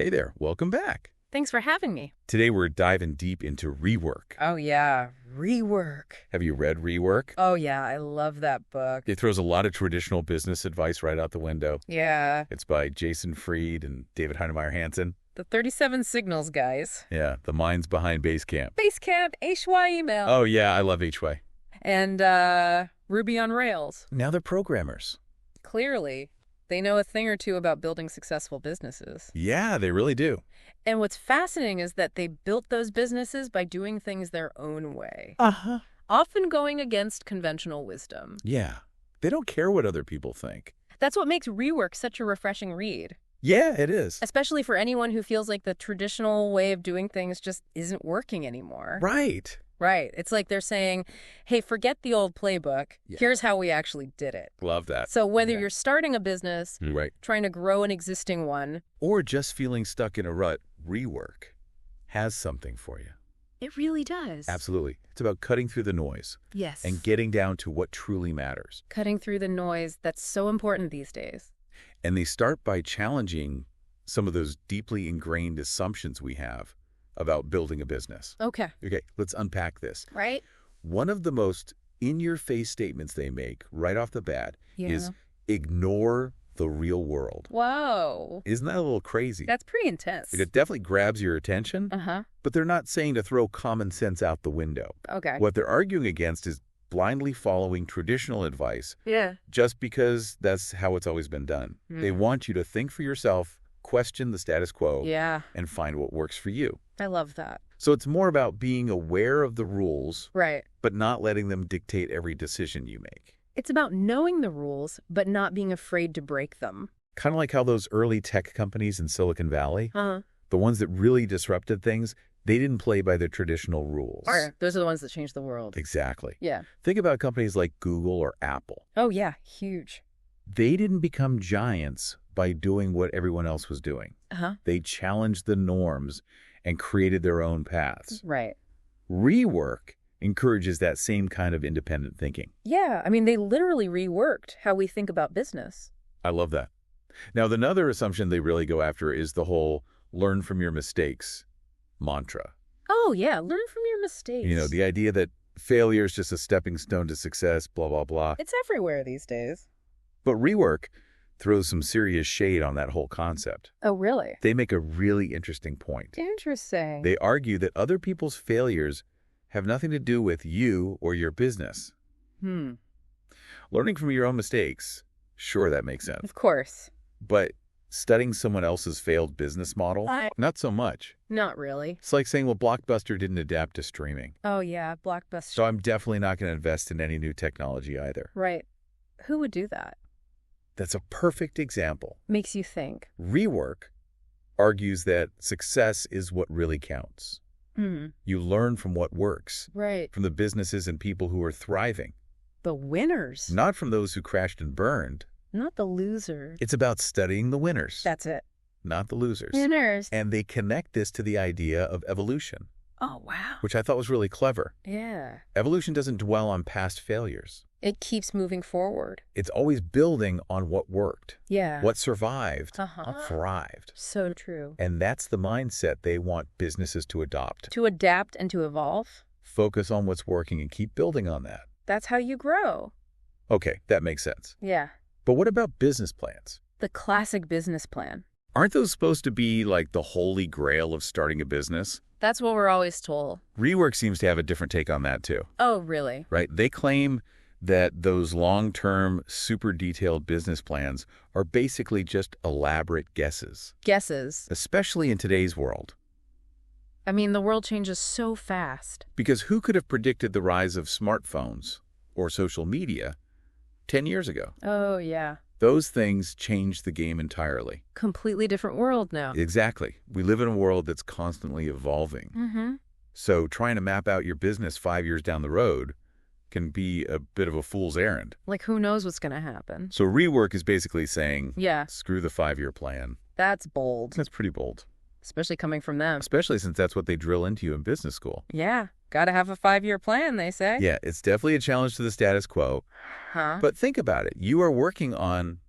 Hey there, welcome back. Thanks for having me. Today we're diving deep into Rework. Oh, yeah. Rework. Have you read Rework? Oh, yeah. I love that book. It throws a lot of traditional business advice right out the window. Yeah. It's by Jason Fried and David Heinmeier Hansson. The 37 Signals guys. Yeah, the minds behind Basecamp. Basecamp, HY email. Oh, yeah, I love HY. And Ruby on Rails. Now they're programmers. Clearly, they know a thing or two about building successful businesses. Yeah, they really do. And what's fascinating is that they built those businesses by doing things their own way. Uh-huh. Often going against conventional wisdom. Yeah, they don't care what other people think. That's what makes Rework such a refreshing read. Yeah, it is. Especially for anyone who feels like the traditional way of doing things just isn't working anymore. Right. Right. It's like they're saying, hey, forget the old playbook. Yeah. Here's how we actually did it. Love that. So whether you're starting a business, Right, trying to grow an existing one, or just feeling stuck in a rut, Rework has something for you. it really does. Absolutely. It's about cutting through the noise Yes. and getting down to what truly matters. Cutting through the noise that's so important these days. And they start by challenging some of those deeply ingrained assumptions we have about building a business. Okay. Okay, let's unpack this. Right? One of the most in-your-face statements they make right off the bat Yeah. is ignore the real world. Whoa. Isn't that a little crazy? That's pretty intense. It definitely grabs your attention, Uh-huh. but they're not saying to throw common sense out the window. Okay. What they're arguing against is blindly following traditional advice Yeah. just because that's how it's always been done. They want you to think for yourself, question the status quo, Yeah. and find what works for you. I love that. So it's more about being aware of the rules, Right. but not letting them dictate every decision you make. It's about knowing the rules, but not being afraid to break them. Kind of like how those early tech companies in Silicon Valley, Uh-huh. the ones that really disrupted things, they didn't play by the traditional rules. Those are the ones that change the world. Exactly. Yeah. Think about companies like Google or Apple. Oh, yeah. Huge. They didn't become giants by doing what everyone else was doing. Uh-huh. They challenged the norms and created their own paths. Right. Rework encourages that same kind of independent thinking. Yeah. I mean, they literally reworked how we think about business. I love that. Now, another assumption they really go after is the whole learn from your mistakes mantra. Oh, yeah. Learn from your mistakes. You know, the idea that failure is just a stepping stone to success, blah, blah, blah. It's everywhere these days. But Rework throws some serious shade on that whole concept. Oh, really? They make a really interesting point. Interesting. They argue that other people's failures have nothing to do with you or your business. Learning from your own mistakes, sure, that makes sense. Of course. But studying someone else's failed business model, not so much. Not really. It's like saying, well, Blockbuster didn't adapt to streaming, Oh, yeah. Blockbuster. so I'm definitely not going to invest in any new technology either. Right. Who would do that? That's a perfect example. Makes you think. Rework argues that success is what really counts. You learn from what works, Right. from the businesses and people who are thriving, The winners. not from those who crashed and burned. Not the losers. It's about studying the winners, That's it. not the losers. Winners. And they connect this to the idea of evolution, Oh, wow. which I thought was really clever. Yeah. Evolution doesn't dwell on past failures. It keeps moving forward. It's always building on what worked, Yeah. what survived, Uh-huh. what thrived. So true. And that's the mindset they want businesses to adopt. To adapt and to evolve, Focus on what's working and keep building on that. that's how you grow. Okay, that makes sense. Yeah. But what about business plans? The classic business plan. Aren't those supposed to be like the holy grail of starting a business? That's what we're always told. Rework seems to have a different take on that too, Oh, really? right? They claim that those long-term, super detailed business plans are basically just elaborate guesses, Guesses. especially in today's world. I mean, the world changes so fast. Because who could have predicted the rise of smartphones or social media 10 years ago? Oh, yeah. Those things changed the game entirely. Completely different world now. Exactly. We live in a world that's constantly evolving. Mm-hmm. So trying to map out your business 5 years down the road can be a bit of a fool's errand. Like, who knows what's going to happen? So Rework is basically saying, Yeah. screw the 5-year plan. That's bold. That's pretty bold, Especially coming from them. especially since that's what they drill into you in business school. Yeah. Gotta have a 5-year plan, they say. Yeah, it's definitely a challenge to the status quo. Huh? But think about it. You are working on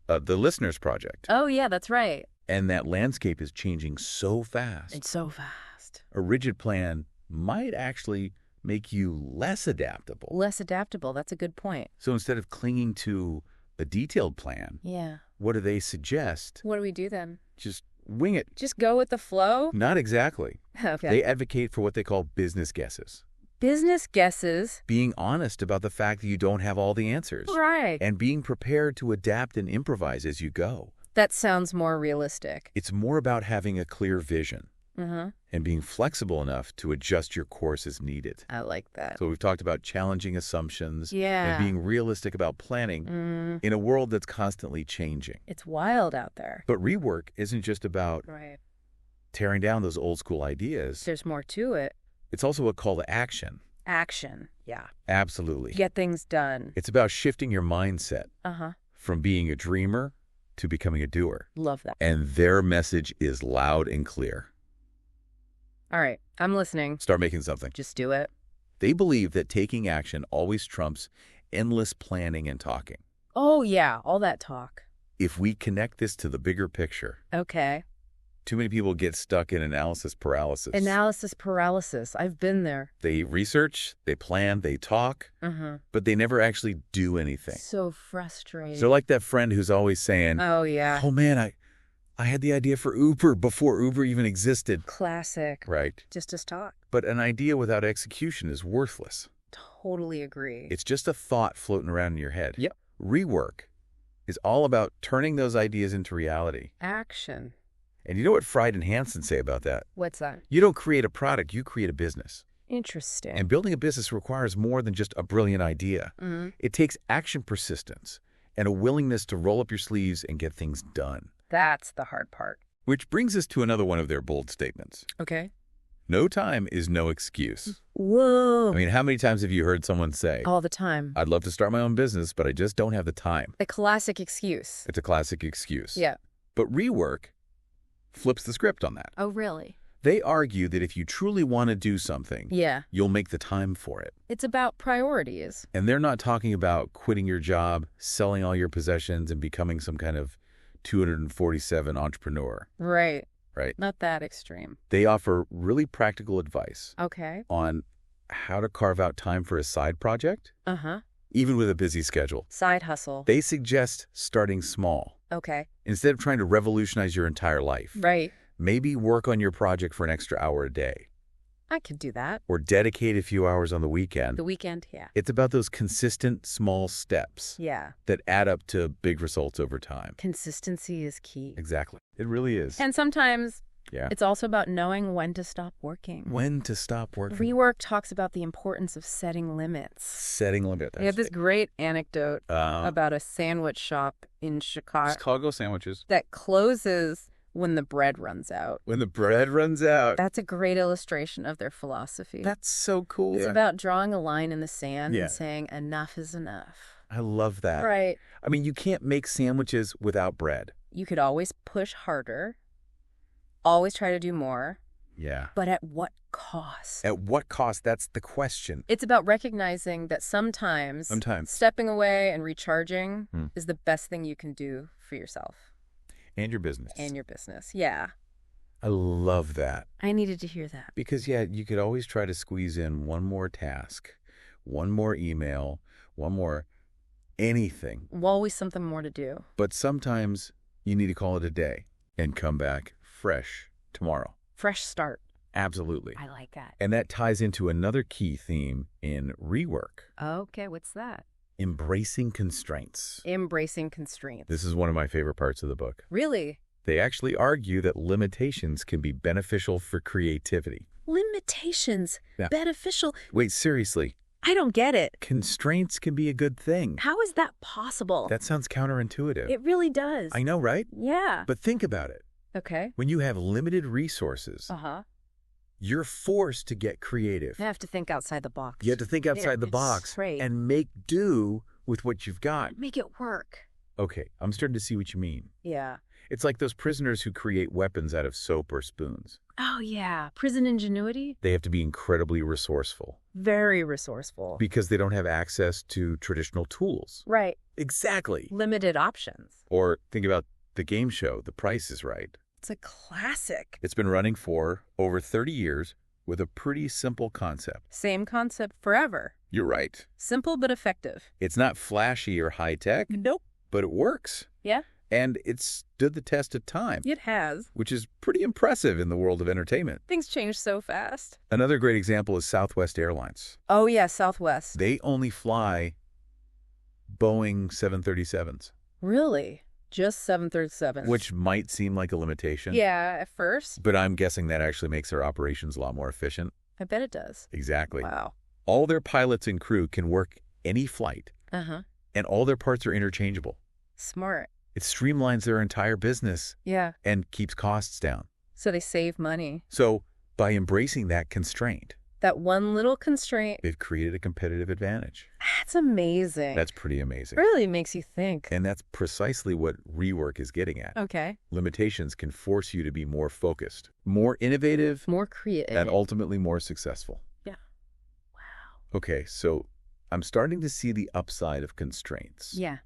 the Listeners Project. Oh, yeah, that's right. And that landscape is changing so fast. It's so fast. A rigid plan might actually make you less adaptable. Less adaptable. That's a good point. So instead of clinging to a detailed plan, Yeah. what do they suggest? What do we do then? Just wing it. Just go with the flow? Not exactly. Okay. They advocate for what they call business guesses. Business guesses. Being honest about the fact that you don't have all the answers. Right. And being prepared to adapt and improvise as you go. That sounds more realistic. It's more about having a clear vision Mm-hmm. and being flexible enough to adjust your course as needed. I like that. So we've talked about challenging assumptions Yeah. and being realistic about planning in a world that's constantly changing. It's wild out there. But rework isn't just about Right. tearing down those old school ideas. There's more to it. It's also a call to action. Action. Yeah. Absolutely. Get things done. It's about shifting your mindset Uh-huh. from being a dreamer to becoming a doer. Love that. And their message is loud and clear. All right. I'm listening. Start making something. Just do it. They believe that taking action always trumps endless planning and talking. Oh, yeah. All that talk. If we connect this to the bigger picture, Okay. too many people get stuck in analysis paralysis. Analysis paralysis. I've been there. They research, they plan, they talk, Mm-hmm. but they never actually do anything. So frustrating. So like that friend who's always saying, Oh, yeah. oh man, I had the idea for Uber before Uber even existed. Classic. Right. Just as talk. But an idea without execution is worthless. Totally agree. It's just a thought floating around in your head. Yep. Rework is all about turning those ideas into reality. Action. And you know what Fried and Hansson say about that? What's that? You don't create a product, you create a business. Interesting. And building a business requires more than just a brilliant idea. Mm-hmm. It takes action persistence and a willingness to roll up your sleeves and get things done. That's the hard part. Which brings us to another one of their bold statements. Okay. No time is no excuse. Whoa. I mean, how many times have you heard someone say, All the time. I'd love to start my own business, but I just don't have the time? The classic excuse. It's a classic excuse. Yeah. But Rework flips the script on that. Oh, really? They argue that if you truly want to do something, Yeah. you'll make the time for it. It's about priorities. And they're not talking about quitting your job, selling all your possessions, and becoming some kind of 247 entrepreneur, Right. right? Not that extreme. They offer really practical advice Okay. on how to carve out time for a side project, Uh-huh. even with a busy schedule. Side hustle. They suggest starting small. Okay. Instead of trying to revolutionize your entire life, Right. maybe work on your project for an extra hour a day, I could do that. or dedicate a few hours on the weekend. The weekend, yeah. It's about those consistent small steps Yeah. that add up to big results over time. Consistency is key. Exactly. It really is. And sometimes Yeah. it's also about knowing when to stop working. When to stop working. Rework talks about the importance of setting limits. Setting limit. They have this great anecdote Uh, about a sandwich shop in Chicago Chicago sandwiches. that closes when the bread runs out. When the bread runs out. That's a great illustration of their philosophy. That's so cool. It's about drawing a line in the sand Yeah. and saying enough is enough. I love that. Right. I mean, you can't make sandwiches without bread. You could always push harder, always try to do more, Yeah. but at what cost? At what cost? That's the question. It's about recognizing that sometimes stepping away and recharging is the best thing you can do for yourself. And your business. And your business. Yeah. I love that. I needed to hear that. Because, yeah, you could always try to squeeze in one more task, one more email, one more anything. Always something more to do. But sometimes you need to call it a day and come back fresh tomorrow. Fresh start. Absolutely. I like that. And that ties into another key theme in Rework. Okay, what's that? Embracing constraints. Embracing constraints. This is one of my favorite parts of the book. Really? They actually argue that limitations can be beneficial for creativity. Limitations? Yeah. Beneficial? Wait, seriously. I don't get it. Constraints can be a good thing. How is that possible? That sounds counterintuitive. It really does. I know, right? Yeah. But think about it. Okay. When you have limited resources, Uh-huh. you're forced to get creative. I have to think outside the box. You have to think outside the box right. and make do with what you've got. Make it work. Okay, I'm starting to see what you mean. Yeah. It's like those prisoners who create weapons out of soap or spoons. Oh, yeah. Prison ingenuity? They have to be incredibly resourceful Very resourceful. because they don't have access to traditional tools. Right. Exactly. Limited options. Or think about the game show, The Price is Right. It's a classic. It's been running for over 30 years with a pretty simple concept. Same concept forever. You're right. Simple but effective. It's not flashy or high-tech. Nope. But it works. Yeah. And it's stood the test of time. It has. Which is pretty impressive in the world of entertainment. Things change so fast. Another great example is Southwest Airlines. Oh, yeah, Southwest. They only fly Boeing 737s. Really? Just 737s. Which might seem like a limitation. Yeah, at first. But I'm guessing that actually makes their operations a lot more efficient. I bet it does. Exactly. Wow. All their pilots and crew can work any flight. Uh-huh. And all their parts are interchangeable. Smart. It streamlines their entire business. Yeah. And keeps costs down. So they save money. So by embracing that constraint, that one little constraint, they've created a competitive advantage. That's amazing. That's pretty amazing. Really makes you think. And that's precisely what rework is getting at. Okay. Limitations can force you to be more focused, more innovative, more creative, and ultimately more successful. Yeah. Wow. Okay, so I'm starting to see the upside of constraints. Yeah.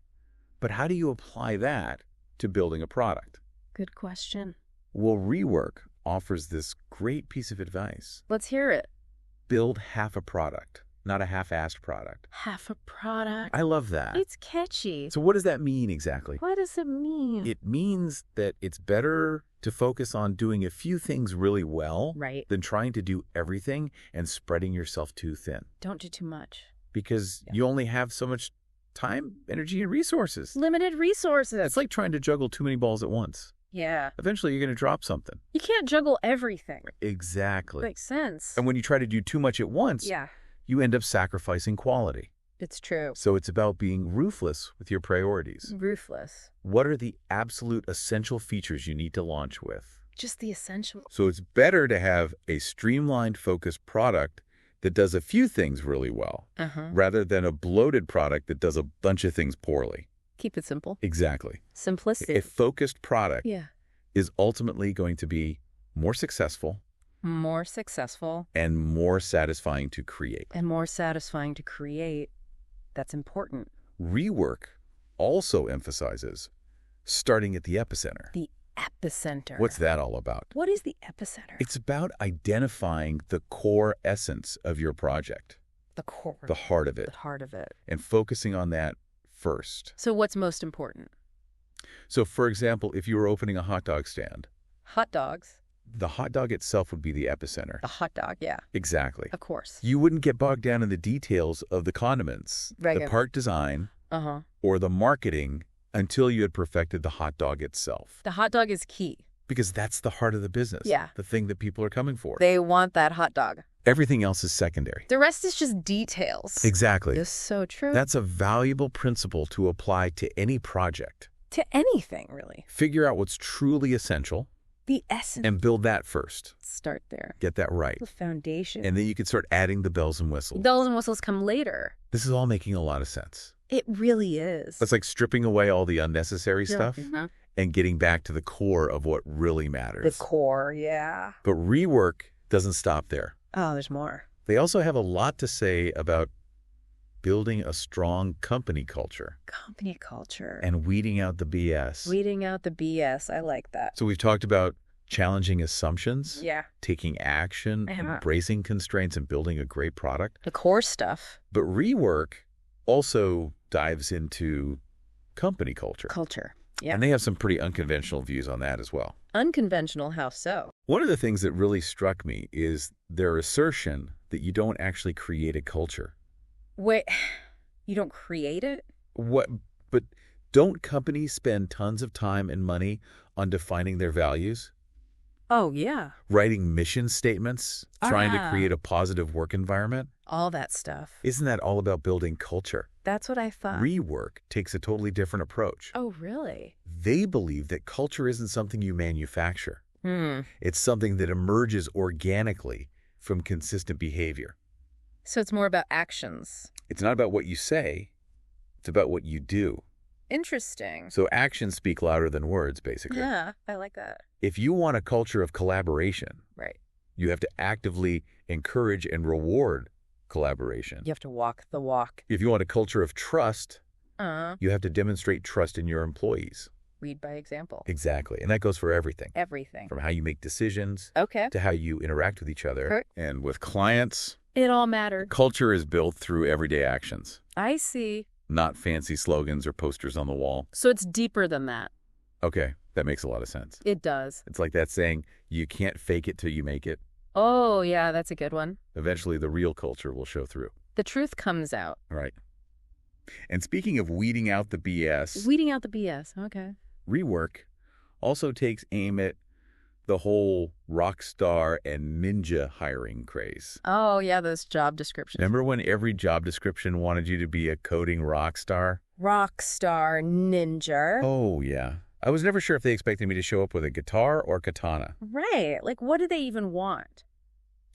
But how do you apply that to building a product? Good question. Well, Rework offers this great piece of advice. Let's hear it. Build half a product, not a half-assed product. Half a product. I love that. It's catchy. So what does that mean exactly? What does it mean? It means that it's better to focus on doing a few things really well than trying to do everything and spreading yourself too thin. Don't do too much. Because you only have so much time, energy, and resources. Limited resources. It's like trying to juggle too many balls at once. Yeah. Eventually, you're going to drop something. You can't juggle everything. Exactly. Makes sense. And when you try to do too much at once, you end up sacrificing quality. It's true. So it's about being ruthless with your priorities. Ruthless. What are the absolute essential features you need to launch with? Just the essential. So it's better to have a streamlined, focused product that does a few things really well, rather than a bloated product that does a bunch of things poorly. Keep it simple. Exactly. Simplicity. A focused product is ultimately going to be more successful, and more satisfying to create. That's important. Rework also emphasizes starting at the epicenter. The epicenter. What's that all about? What is the epicenter? It's about identifying the core essence of your project. The core. The heart of it. The heart of it. And focusing on that first. So what's most important? So, for example, if you were opening a hot dog stand. Hot dogs. The hot dog itself would be the epicenter. The hot dog, yeah. Exactly. Of course. You wouldn't get bogged down in the details of the condiments, the part design, or the marketing until you had perfected the hot dog itself. The hot dog is key. Because that's the heart of the business. Yeah. The thing that people are coming for. They want that hot dog. Everything else is secondary. The rest is just details. Exactly. It's so true. That's a valuable principle to apply to any project. To anything, really. Figure out what's truly essential. The essence. And build that first. Start there. Get that right. The foundation. And then you can start adding the bells and whistles. Bells and whistles come later. This is all making a lot of sense. It really is. It's like stripping away all the unnecessary stuff and getting back to the core of what really matters. The core, yeah. But Rework doesn't stop there. Oh, there's more. They also have a lot to say about building a strong company culture. Company culture. And weeding out the BS. Weeding out the BS. I like that. So we've talked about challenging assumptions. Yeah. Taking action, embracing constraints, and building a great product. The core stuff. But Rework also dives into company culture. Culture. Yeah. And they have some pretty unconventional views on that as well. Unconventional? How so? One of the things that really struck me is their assertion that you don't actually create a culture. Wait, you don't create it? What? But don't companies spend tons of time and money on defining their values? Oh, yeah. Writing mission statements, trying to create a positive work environment? All that stuff. Isn't that all about building culture? That's what I thought. Rework takes a totally different approach. Oh, really? They believe that culture isn't something you manufacture. It's something that emerges organically from consistent behavior. So it's more about actions. It's not about what you say. It's about what you do. Interesting. So actions speak louder than words, basically. Yeah, I like that. If you want a culture of collaboration, you have to actively encourage and reward collaboration. You have to walk the walk. If you want a culture of trust, you have to demonstrate trust in your employees. Lead by example. Exactly. And that goes for everything. Everything. From how you make decisions Okay. to how you interact with each other. Correct. And with clients, it all matters. Culture is built through everyday actions. I see. Not fancy slogans or posters on the wall. So it's deeper than that. Okay, that makes a lot of sense. It does. It's like that saying, you can't fake it till you make it. Oh, yeah, that's a good one. Eventually, the real culture will show through. The truth comes out. Right. And speaking of weeding out the BS... Weeding out the BS, okay. Rework also takes aim at the whole rock star and ninja hiring craze. Oh, yeah, those job descriptions. Remember when every job description wanted you to be a coding rock star? Rock star ninja. Oh, yeah. I was never sure if they expected me to show up with a guitar or katana. Right. Like, what do they even want?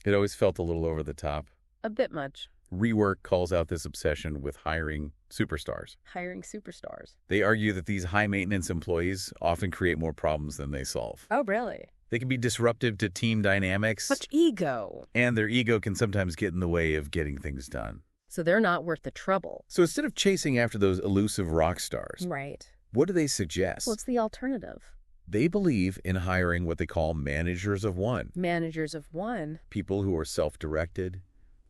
It always felt a little over the top. A bit much. Rework calls out this obsession with hiring superstars. Hiring superstars. They argue that these high-maintenance employees often create more problems than they solve. Oh, really? They can be disruptive to team dynamics. Such ego. And their ego can sometimes get in the way of getting things done. So they're not worth the trouble. So instead of chasing after those elusive rock stars, right. What do they suggest? What's the alternative? They believe in hiring what they call managers of one. Managers of one? People who are self-directed,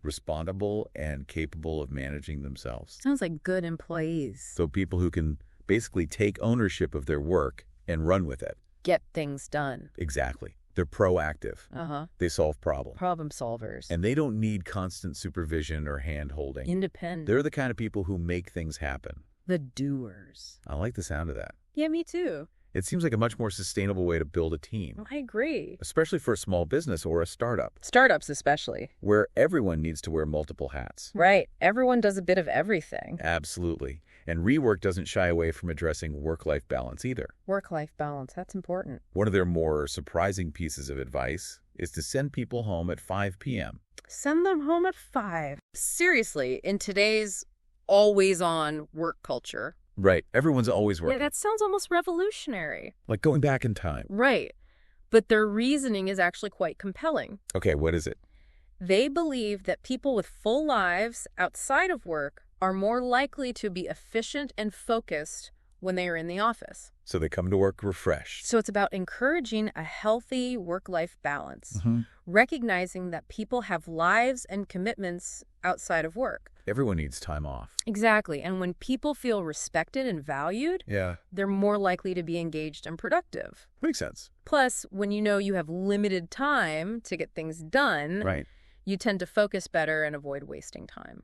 responsible, and capable of managing themselves. Sounds like good employees. So people who can basically take ownership of their work and run with it. Get things done. Exactly. They're proactive. They solve problems. Problem solvers. And they don't need constant supervision or hand-holding. Independent. They're the kind of people who make things happen. The doers. I like the sound of that. Yeah, me too. It seems like a much more sustainable way to build a team. I agree. Especially for a small business or a startup. Startups especially. Where everyone needs to wear multiple hats. Right. Everyone does a bit of everything. Absolutely. And Rework doesn't shy away from addressing work-life balance either. Work-life balance, that's important. One of their more surprising pieces of advice is to send people home at 5 p.m. Send them home at 5. Seriously, in today's always-on work culture. Right. Everyone's always working. Yeah, that sounds almost revolutionary. Like going back in time. Right. But their reasoning is actually quite compelling. Okay, what is it? They believe that people with full lives outside of work are more likely to be efficient and focused when they are in the office. So they come to work refreshed. So it's about encouraging a healthy work-life balance, recognizing that people have lives and commitments outside of work. Everyone needs time off. Exactly. And when people feel respected and valued, they're more likely to be engaged and productive. Makes sense. Plus, when you know you have limited time to get things done, you tend to focus better and avoid wasting time.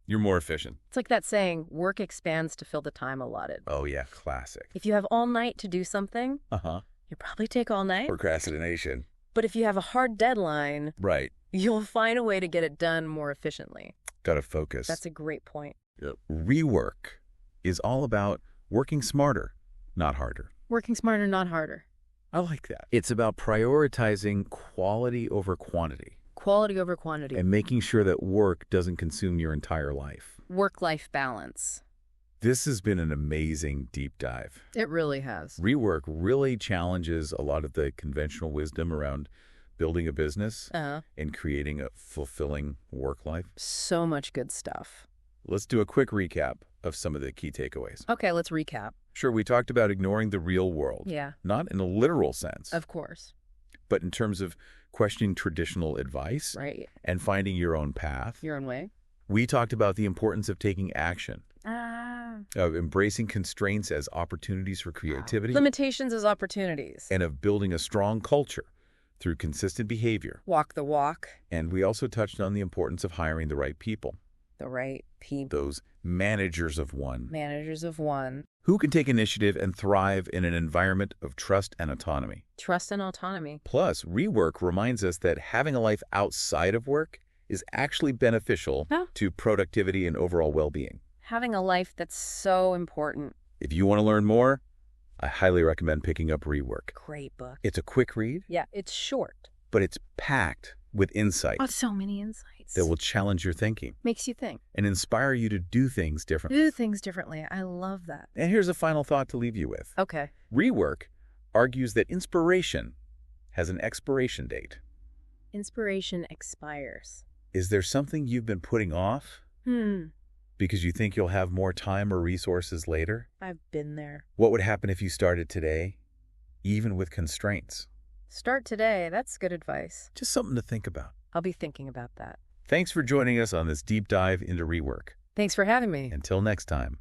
You're more efficient. It's like that saying, work expands to fill the time allotted. Oh, yeah, classic. If you have all night to do something, you probably take all night. Procrastination. But if you have a hard deadline, you'll find a way to get it done more efficiently. Gotta focus. That's a great point. Rework is all about working smarter, not harder. Working smarter, not harder. I like that. It's about prioritizing quality over quantity. Quality over quantity. And making sure that work doesn't consume your entire life. Work-life balance. This has been an amazing deep dive. It really has. Rework really challenges a lot of the conventional wisdom around building a business and creating a fulfilling work life. So much good stuff. Let's do a quick recap of some of the key takeaways. Okay, let's recap. Sure, we talked about ignoring the real world. Yeah. Not in a literal sense. Of course. But in terms of questioning traditional advice. Right. And finding your own path. Your own way. We talked about the importance of taking action. Of embracing constraints as opportunities for creativity. Limitations as opportunities. And of building a strong culture through consistent behavior. Walk the walk. And we also touched on the importance of hiring the right people. The right people. Those managers of one. Managers of one. Who can take initiative and thrive in an environment of trust and autonomy. Trust and autonomy. Plus, Rework reminds us that having a life outside of work is actually beneficial to productivity and overall well-being. Having a life that's so important. If you want to learn more, I highly recommend picking up Rework. Great book. It's a quick read. Yeah, it's short. But it's packed with insight. Oh, so many insights. That will challenge your thinking. Makes you think. And inspire you to do things differently. Do things differently. I love that. And here's a final thought to leave you with. Okay. Rework argues that inspiration has an expiration date. Inspiration expires. Is there something you've been putting off? because you think you'll have more time or resources later? I've been there. What would happen if you started today, even with constraints? Start today. That's good advice. Just something to think about. I'll be thinking about that. Thanks for joining us on this deep dive into rework. Thanks for having me. Until next time.